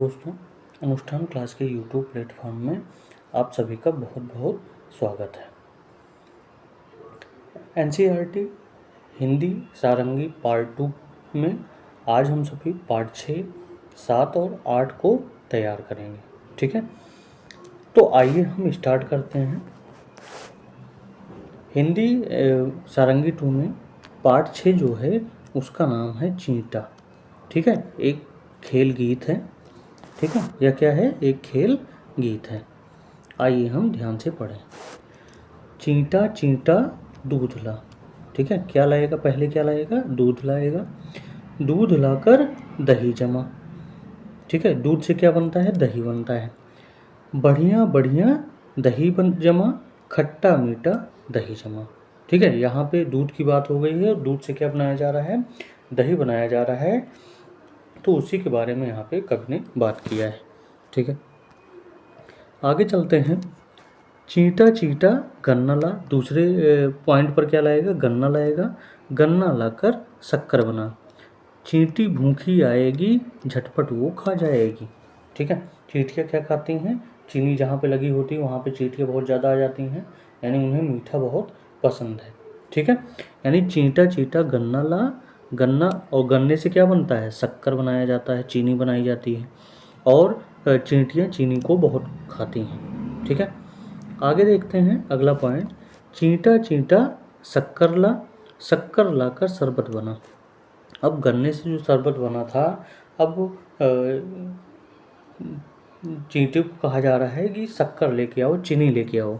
दोस्तों, अनुष्ठान क्लास के यूट्यूब प्लेटफॉर्म में आप सभी का बहुत बहुत स्वागत है। एनसीईआरटी हिंदी सारंगी पार्ट 2 में आज हम सभी पार्ट 6, 7 और 8 को तैयार करेंगे। ठीक है, तो आइए हम स्टार्ट करते हैं। हिंदी सारंगी 2 में पार्ट 6 जो है उसका नाम है चींटा। ठीक है, एक खेल गीत है। ठीक है, यह क्या है? एक खेल गीत है। आइए हम ध्यान से पढ़ें। चींटा चींटा दूध ला। ठीक है, क्या लाएगा? पहले क्या लाएगा? दूध लाएगा। दूध लाकर दही जमा। ठीक है, दूध से क्या बनता है? दही बनता है। बढ़िया बढ़िया दही जमा, खट्टा मीठा दही जमा। ठीक है, यहाँ पे दूध की बात हो गई है। दूध से क्या बनाया जा रहा है? दही बनाया जा रहा है। तो उसी के बारे में यहाँ पे कवि ने बात किया है। ठीक है, आगे चलते हैं। चींटा चींटा गन्ना ला। दूसरे पॉइंट पर क्या लाएगा? गन्ना लाएगा। गन्ना लाकर शक्कर बना। चींटी भूखी आएगी, झटपट वो खा जाएगी। ठीक है, चींटियाँ क्या खाती हैं? चीनी जहाँ पे लगी होती है वहाँ पे चींटियाँ बहुत ज़्यादा आ जाती हैं, यानी उन्हें मीठा बहुत पसंद है। ठीक है, यानी चींटा चींटा गन्ना ला। गन्ना और गन्ने से क्या बनता है? शक्कर बनाया जाता है, चीनी बनाई जाती है, और चींटियाँ चीनी को बहुत खाती हैं। ठीक है, आगे देखते हैं अगला पॉइंट। चींटा चींटा शक्कर ला। शक्कर लाकर शरबत बना। अब गन्ने से जो शरबत बना था, अब चींटी को कहा जा रहा है कि शक्कर लेके आओ, चीनी लेके आओ।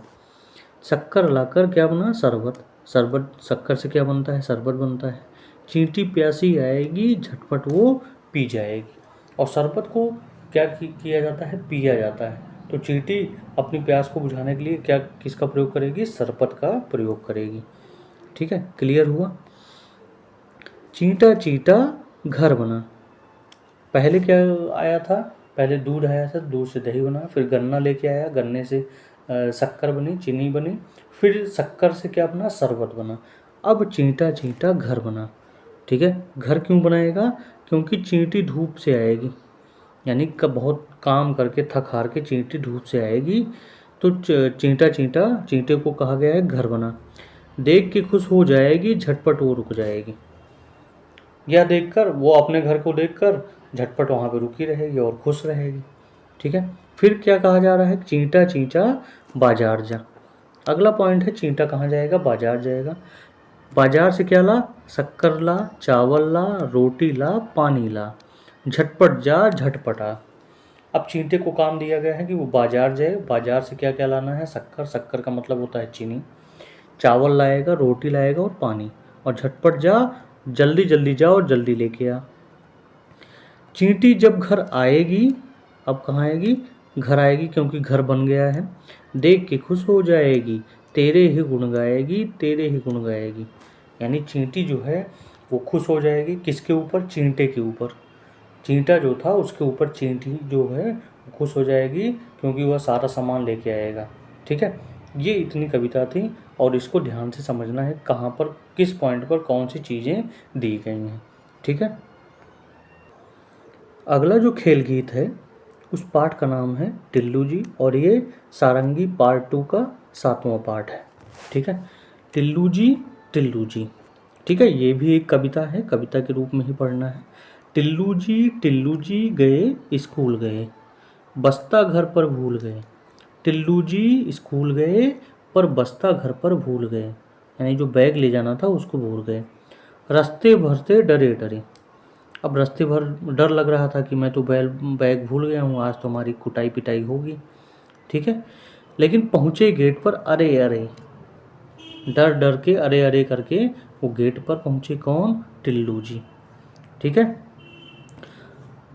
शक्कर लाकर क्या बना? शरबत। शरबत शक्कर से क्या बनता है? शरबत बनता है। चींटी प्यासी आएगी, झटपट वो पी जाएगी। और शरबत को क्या किया जाता है? पिया जाता है। तो चींटी अपनी प्यास को बुझाने के लिए क्या किसका प्रयोग करेगी? शरबत का प्रयोग करेगी। ठीक है, क्लियर हुआ? चींटा चींटा घर बना। पहले क्या आया था? पहले दूध आया था, दूध से दही बना, फिर गन्ना लेके आया, गन्ने से शक्कर बनी, चीनी बनी, फिर शक्कर से क्या बना? शरबत बना। अब चींटा चींटा घर बना। ठीक है, घर क्यों बनाएगा? क्योंकि चींटी धूप से आएगी, यानी कब बहुत काम करके थक हार के चींटी धूप से आएगी, तो चींटा चींटा चींटे को कहा गया है घर बना। देख के खुश हो जाएगी, झटपट वो रुक जाएगी। यह देखकर वो अपने घर को देखकर झटपट वहाँ पे रुकी रहेगी और खुश रहेगी। ठीक है, फिर क्या कहा जा रहा है? चींटा चींटा बाजार जा। अगला पॉइंट है चींटा कहाँ जाएगा? बाजार जाएगा। बाजार से क्या ला? शक्कर ला, चावल ला, रोटी ला, पानी ला, झटपट जा झटपट आ। अब चींटे को काम दिया गया है कि वो बाजार जाए। बाजार से क्या क्या लाना है? शक्कर। शक्कर का मतलब होता है चीनी। चावल लाएगा, रोटी लाएगा और पानी, और झटपट जा, जल्दी जल्दी जा और जल्दी लेके आ। चींटी जब घर आएगी, अब कहाँ आएगी? घर आएगी, क्योंकि घर बन गया है। देख के खुश हो जाएगी, तेरे ही गुण गाएगी, तेरे ही गुण गाएगी। यानी चींटी जो है वो खुश हो जाएगी। किसके ऊपर? चींटे के ऊपर। चींटा जो था उसके ऊपर चींटी जो है खुश हो जाएगी, क्योंकि वह सारा सामान लेके आएगा। ठीक है, ये इतनी कविता थी, और इसको ध्यान से समझना है कहाँ पर, किस पॉइंट पर कौन सी चीज़ें दी गई हैं। ठीक है, अगला जो खेल गीत है उस पार्ट का नाम है टिल्लू जी, और ये सारंगी पार्ट 2 का 7वां पार्ट है। ठीक है, टिल्लू जी टिल्लू जी। ठीक है, ये भी एक कविता है, कविता के रूप में ही पढ़ना है। टिल्लू जी गए स्कूल गए, बस्ता घर पर भूल गए। टिल्लू जी स्कूल गए पर बस्ता घर पर भूल गए, यानी जो बैग ले जाना था उसको भूल गए। रास्ते भर से डरे डरे। अब रास्ते भर डर लग रहा था कि मैं तो बैग भूल गया हूँ, आज तो हमारी कुटाई पिटाई होगी। ठीक है, लेकिन पहुँचे गेट पर, अरे अरे, डर डर के अरे अरे करके वो गेट पर पहुँचे। कौन? टिल्लू जी। ठीक है,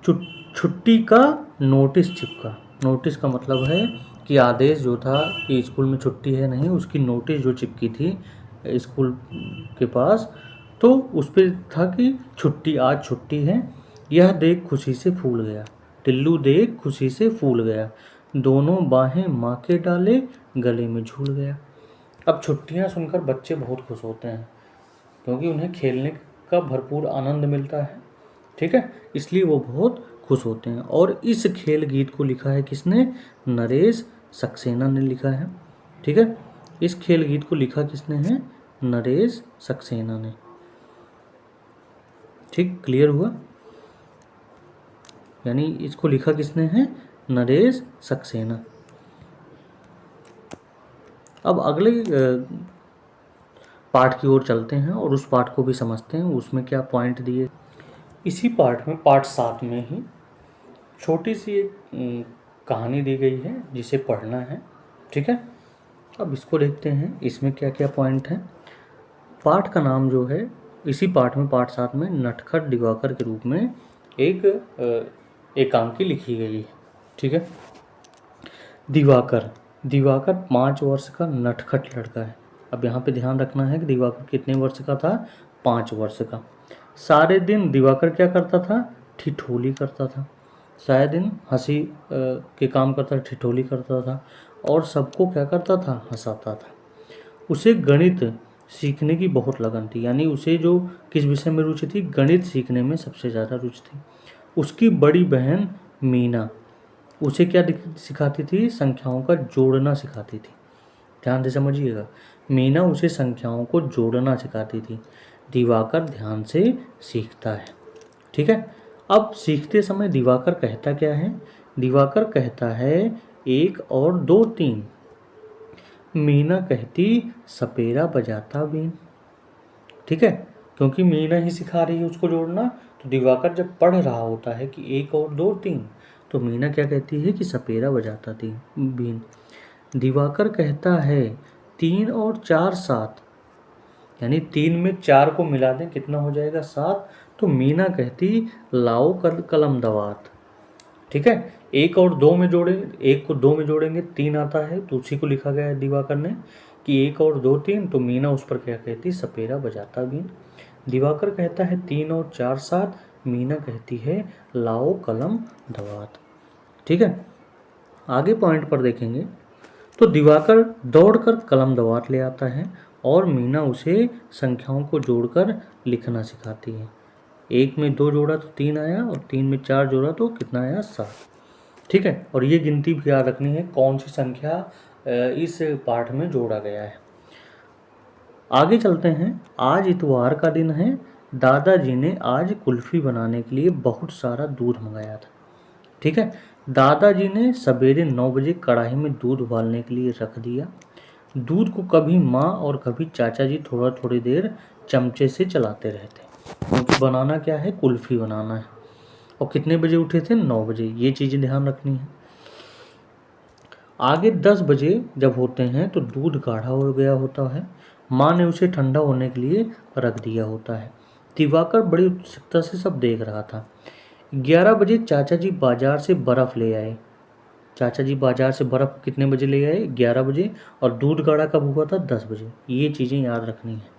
छुट्टी का नोटिस चिपका। नोटिस का मतलब है कि आदेश जो था कि स्कूल में छुट्टी है नहीं, उसकी नोटिस जो चिपकी थी स्कूल के पास, तो उस पर था कि छुट्टी, आज छुट्टी है। यह देख खुशी से फूल गया। टिल्लू देख खुशी से फूल गया, दोनों बाहें माँ के डाले, गले में झूल गया। अब छुट्टियाँ सुनकर बच्चे बहुत खुश होते हैं, क्योंकि उन्हें खेलने का भरपूर आनंद मिलता है। ठीक है, इसलिए वो बहुत खुश होते हैं। और इस खेल गीत को लिखा है किसने? नरेश सक्सेना ने लिखा है। ठीक है, इस खेल गीत को लिखा किसने है? नरेश सक्सेना ने। ठीक, क्लियर हुआ? यानी इसको लिखा किसने है? नरेश सक्सेना। अब अगले पाठ की ओर चलते हैं और उस पाठ को भी समझते हैं, उसमें क्या पॉइंट दिए। इसी पाठ में, पाठ 7 में ही छोटी सी एक कहानी दी गई है जिसे पढ़ना है। ठीक है, अब इसको देखते हैं इसमें क्या क्या पॉइंट हैं। पाठ का नाम जो है, इसी पाठ में, पाठ 7 में नटखट दिवाकर के रूप में एक एकांकी लिखी गई है। ठीक है, दिवाकर 5 वर्ष का नटखट लड़का है। अब यहाँ पे ध्यान रखना है कि दिवाकर कितने वर्ष का था? 5 वर्ष का। सारे दिन दिवाकर क्या करता था? ठिठोली करता था। सारे दिन हंसी के काम करता, ठिठोली करता था और सबको क्या करता था? हंसाता था। उसे गणित सीखने की बहुत लगन थी, यानी उसे जो किस विषय में रुचि थी? गणित सीखने में सबसे ज़्यादा रुचि थी। उसकी बड़ी बहन मीना उसे क्या सिखाती थी? संख्याओं का जोड़ना सिखाती थी। ध्यान से समझिएगा, मीना उसे संख्याओं को जोड़ना सिखाती थी। दिवाकर ध्यान से सीखता है। ठीक है, अब सीखते समय दिवाकर कहता क्या है? दिवाकर कहता है 1 और 2 3। मीना कहती सपेरा बजाता बीन। ठीक है, क्योंकि मीना ही सिखा रही है उसको जोड़ना, तो दिवाकर जब पढ़ रहा होता है कि 1 और 2 3, तो मीना क्या कहती है? कि सपेरा बजाता थी बीन। दिवाकर कहता है 3 और 4 7, यानी 3 में 4 को मिला दें कितना हो जाएगा? 7। तो मीना कहती लाओ कलम दवात। ठीक है, 1 और 2 में जोड़े, 1 को 2 में जोड़ेंगे 3 आता है, तो उसी को लिखा गया है दिवाकर ने कि 1 और 2 3। तो मीना उस पर क्या कहती? सपेरा बजाता बीन। दिवाकर कहता है 3 और 4 7। मीना कहती है लाओ कलम दवात। ठीक है, आगे पॉइंट पर देखेंगे तो दिवाकर दौड़कर कलम दवात ले आता है और मीना उसे संख्याओं को जोड़कर लिखना सिखाती है। 1 में 2 जोड़ा तो 3 आया और 3 में 4 जोड़ा तो कितना आया? 7। ठीक है, और ये गिनती भी याद रखनी है कौन सी संख्या इस पाठ में जोड़ा गया है। आगे चलते हैं। आज इतवार का दिन है। दादाजी ने आज कुल्फी बनाने के लिए बहुत सारा दूध मंगाया था। ठीक है, दादाजी ने सवेरे 9 बजे कढ़ाई में दूध उबालने के लिए रख दिया। दूध को कभी माँ और कभी चाचा जी थोड़ा थोड़ी देर चमचे से चलाते रहते, क्योंकि बनाना क्या है? कुल्फी बनाना है। और कितने बजे उठे थे? 9 बजे। ये चीज़ें ध्यान रखनी है। आगे 10 बजे जब होते हैं तो दूध गाढ़ा हो गया होता है। माँ ने उसे ठंडा होने के लिए रख दिया होता है। दिवाकर बड़ी उत्सुकता से सब देख रहा था। 11 बजे चाचा जी बाजार से बर्फ़ ले आए। चाचा जी बाजार से बर्फ़ कितने बजे ले आए? 11 बजे। और दूध गाढ़ा कब हुआ था? 10 बजे। ये चीज़ें याद रखनी है।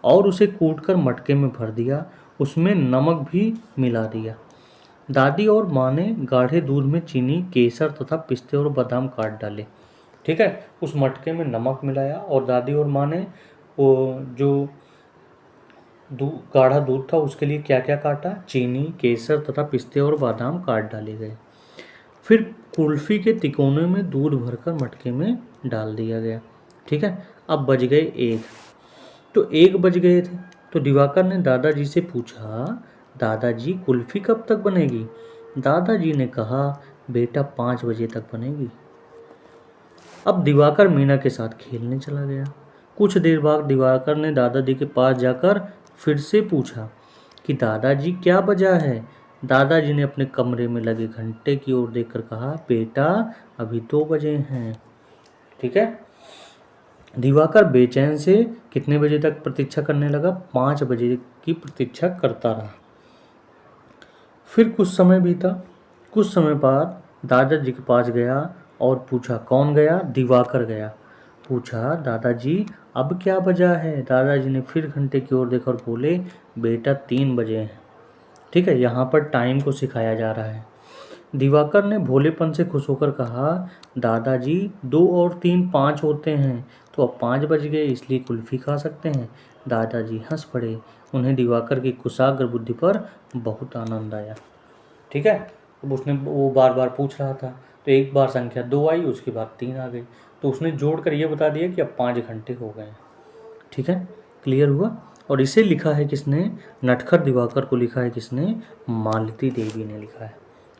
और उसे कूटकर मटके में भर दिया, उसमें नमक भी मिला दिया। दादी और माँ ने गाढ़े दूध में चीनी, केसर तथा पिस्ते और बादाम काट डाले। ठीक है, उस मटके में नमक मिलाया और दादी और माँ ने वो जो गाढ़ा दूध था उसके लिए क्या क्या काटा? चीनी, केसर तथा पिस्ते और बादाम काट डाले गए। फिर कुल्फी के तिकोने में दूध भरकर मटके में डाल दिया गया। ठीक है, अब बज गए 1। तो 1 बज गए थे, तो दिवाकर ने दादाजी से पूछा, दादाजी कुल्फी कब तक बनेगी? दादाजी ने कहा, बेटा 5 बजे तक बनेगी। अब दिवाकर मीना के साथ खेलने चला गया। कुछ देर बाद दिवाकर ने दादाजी के पास जाकर फिर से पूछा कि दादाजी क्या बजा है? दादाजी ने अपने कमरे में लगे घंटे की ओर देखकर कहा, बेटा अभी 2 बजे हैं। ठीक है, दिवाकर बेचैन से कितने बजे तक प्रतीक्षा करने लगा? 5 बजे की प्रतीक्षा करता रहा। फिर कुछ समय बीता। कुछ समय बाद दादाजी के पास गया और पूछा। कौन गया? दिवाकर गया। पूछा, दादाजी अब क्या बजा है? दादाजी ने फिर घंटे की ओर देखा और बोले, बेटा 3 बजे हैं। ठीक है, यहाँ पर टाइम को सिखाया जा रहा है। दिवाकर ने भोलेपन से खुश होकर कहा, दादाजी 2 और 3 5 होते हैं, तो अब 5 बज गए, इसलिए कुल्फी खा सकते हैं। दादाजी हंस पड़े। उन्हें दिवाकर की कुशाग्र बुद्धि पर बहुत आनंद आया। ठीक है, अब उसने वो बार बार पूछ रहा था, तो एक बार संख्या 2 आई, उसके बाद 3 आ गई, तो उसने जोड़कर ये बता दिया कि अब 5 घंटे हो गए हैं। ठीक है, क्लियर हुआ। और इसे लिखा है किसने? नटखट दिवाकर को लिखा है किसने? मालती देवी ने लिखा है।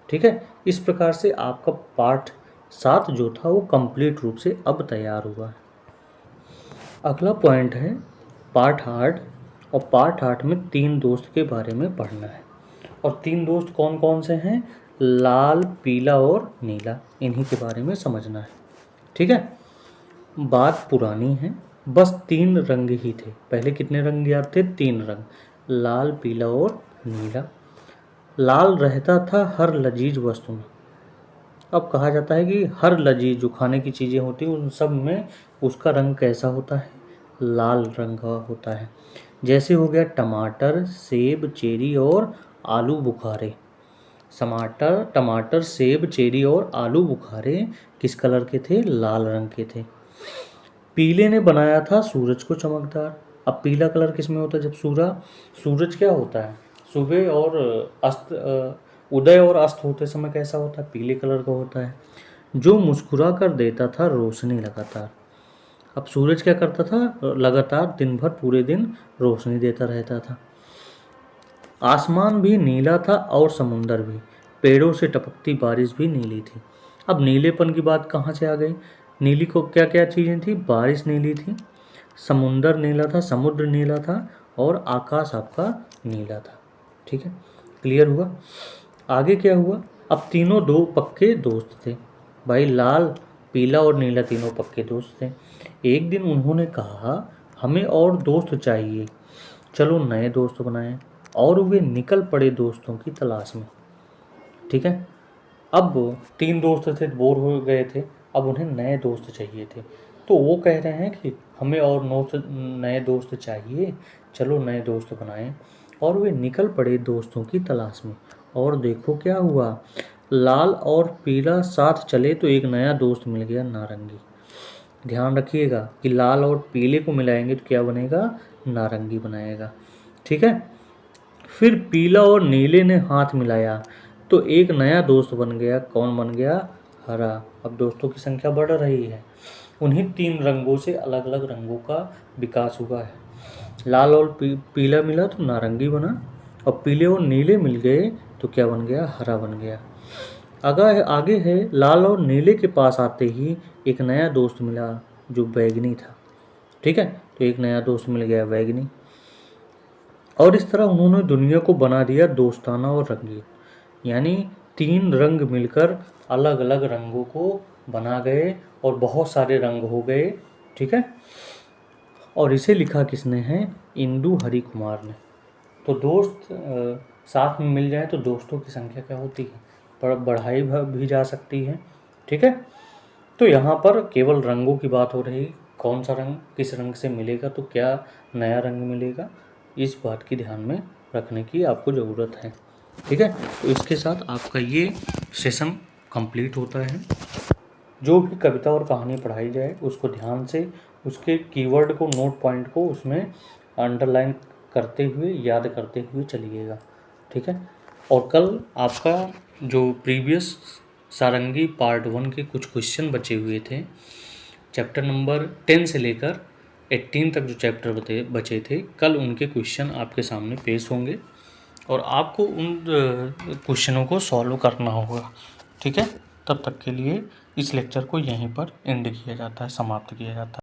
ठीक है, इस प्रकार से आपका पार्ट 7 जो था वो कंप्लीट रूप से अब तैयार हुआ है। अगला पॉइंट है पार्ट 8, और पार्ट 8 में 3 दोस्त के बारे में पढ़ना है। और 3 दोस्त कौन कौन से हैं? लाल, पीला और नीला, इन्हीं के बारे में समझना है। ठीक है, बात पुरानी है, बस 3 रंग ही थे। पहले कितने रंग याद थे? 3 रंग, लाल, पीला और नीला। लाल रहता था हर लजीज वस्तु में। अब कहा जाता है कि हर लजीज जो खाने की चीज़ें होती हैं उन सब में उसका रंग कैसा होता है? लाल रंग का होता है। जैसे हो गया टमाटर, सेब, चेरी और आलू बुखारे। टमाटर, सेब, चेरी और आलू बुखारे किस कलर के थे? लाल रंग के थे। पीले ने बनाया था सूरज को चमकदार। अब पीला कलर किस में होता है? जब सूरज क्या होता है? सुबह और उदय और अस्त होते समय कैसा होता है? पीले कलर का होता है। जो मुस्कुरा कर देता था रोशनी लगातार। अब सूरज क्या करता था? लगातार दिन भर पूरे दिन रोशनी देता रहता था। आसमान भी नीला था और समुंदर भी। पेड़ों से टपकती बारिश भी नीली थी। अब नीलेपन की बात कहाँ से आ गई? नीली को क्या क्या चीज़ें थी? बारिश नीली थी, समुंदर नीला था, समुद्र नीला था, और आकाश आपका नीला था। ठीक है, क्लियर हुआ। आगे क्या हुआ? अब तीनों दो पक्के दोस्त थे भाई, लाल, पीला और नीला तीनों पक्के दोस्त थे। एक दिन उन्होंने कहा हमें और दोस्त चाहिए, चलो नए दोस्त बनाएं। और वे निकल पड़े दोस्तों की तलाश में। ठीक है, अब 3 दोस्त थे, बोर हो गए थे, अब उन्हें नए दोस्त चाहिए थे। तो वो कह रहे हैं कि हमें और नए दोस्त चाहिए, चलो नए दोस्त बनाएं। और वे निकल पड़े दोस्तों की तलाश में। और देखो क्या हुआ, लाल और पीला साथ चले तो एक नया दोस्त मिल गया, नारंगी। ध्यान रखिएगा कि लाल और पीले को मिलाएंगे तो क्या बनेगा? नारंगी बनाएगा। ठीक है, फिर पीला और नीले ने हाथ मिलाया तो एक नया दोस्त बन गया। कौन बन गया? हरा। अब दोस्तों की संख्या बढ़ रही है। उन्हीं 3 रंगों से अलग अलग रंगों का विकास हुआ है। लाल और पीला मिला तो नारंगी बना, और पीले और नीले मिल गए तो क्या बन गया? हरा बन गया। आगे है, लाल और नीले के पास आते ही एक नया दोस्त मिला जो बैगनी था। ठीक है, तो एक नया दोस्त मिल गया बैगनी। और इस तरह उन्होंने दुनिया को बना दिया दोस्ताना और रंगीन। यानी 3 रंग मिलकर अलग अलग रंगों को बना गए और बहुत सारे रंग हो गए। ठीक है, और इसे लिखा किसने है? इंदु हरि कुमार ने। तो दोस्त साथ में मिल जाए तो दोस्तों की संख्या क्या होती है? बढ़ाई भी जा सकती है। ठीक है, तो यहाँ पर केवल रंगों की बात हो रही, कौन सा रंग किस रंग से मिलेगा तो क्या नया रंग मिलेगा, इस बात की ध्यान में रखने की आपको ज़रूरत है। ठीक है, तो इसके साथ आपका ये सेशन कंप्लीट होता है। जो भी कविता और कहानी पढ़ाई जाए उसको ध्यान से, उसके कीवर्ड को, नोट पॉइंट को उसमें अंडरलाइन करते हुए, याद करते हुए चलिएगा। ठीक है, और कल आपका जो प्रीवियस सारंगी पार्ट 1 के कुछ क्वेश्चन बचे हुए थे, चैप्टर नंबर 10 से लेकर 18 तक जो चैप्टर बचे थे, कल उनके क्वेश्चन आपके सामने पेश होंगे और आपको उन क्वेश्चनों को सॉल्व करना होगा। ठीक है, तब तक के लिए इस लेक्चर को यहीं पर एंड किया जाता है, समाप्त किया जाता है।